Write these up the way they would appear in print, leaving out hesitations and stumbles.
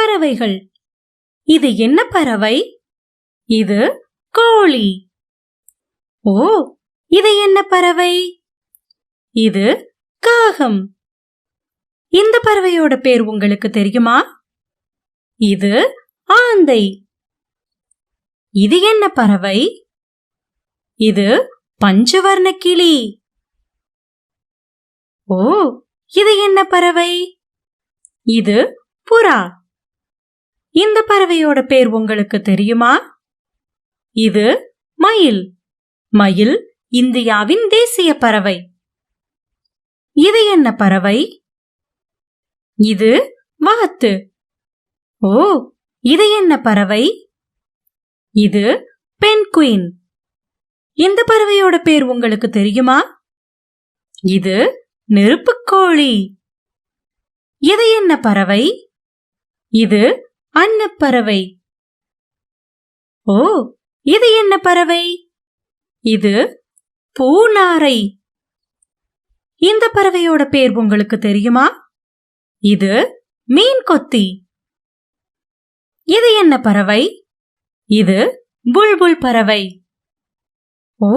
பறவைகள். இது என்ன பறவை? இது கோழி. ஓ, இது என்ன பறவை? இது காகம். இந்த பறவையோட பேர் உங்களுக்கு தெரியுமா? இது ஆந்தை. இது என்ன பறவை? இது பஞ்சவர்ண கிளி. ஓ, இது என்ன பறவை? இது புறா. இந்த பறவையோட பேர் உங்களுக்கு தெரியுமா? இது மயில். மயில் இந்தியாவின் தேசிய பறவை. இது என்ன பறவை? இது வாத்து. ஓ, இது என்ன பறவை? இது பென்குயின். இந்த பறவையோட பேர் உங்களுக்கு தெரியுமா? இது நெருப்புக்கோழி. இது என்ன பறவை? இது அன்னப்பறவை. ஓ, இது என்ன பறவை? இது பூநாரை. இந்த பறவையோட பேர் உங்களுக்கு தெரியுமா? இது மீன்கொத்தி. இது என்ன பறவை? இது புல்புல் பறவை. ஓ,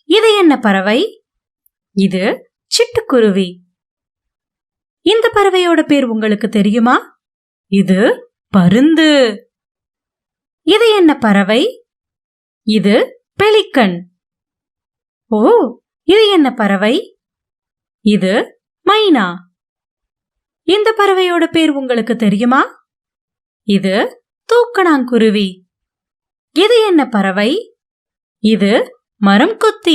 இது என்ன பறவை? இது சிட்டுக்குருவி. இந்த பறவையோட பேர் உங்களுக்கு தெரியுமா? இது பருந்து. இது என்ன பறவை? இது பெலிக்கன். ஓ, இது என்ன பறவை? இது மைனா. இந்த பறவையோட பேர் உங்களுக்கு தெரியுமா? இது தூக்கணாங்குருவி. இது என்ன பறவை? இது மரம் கொத்தி.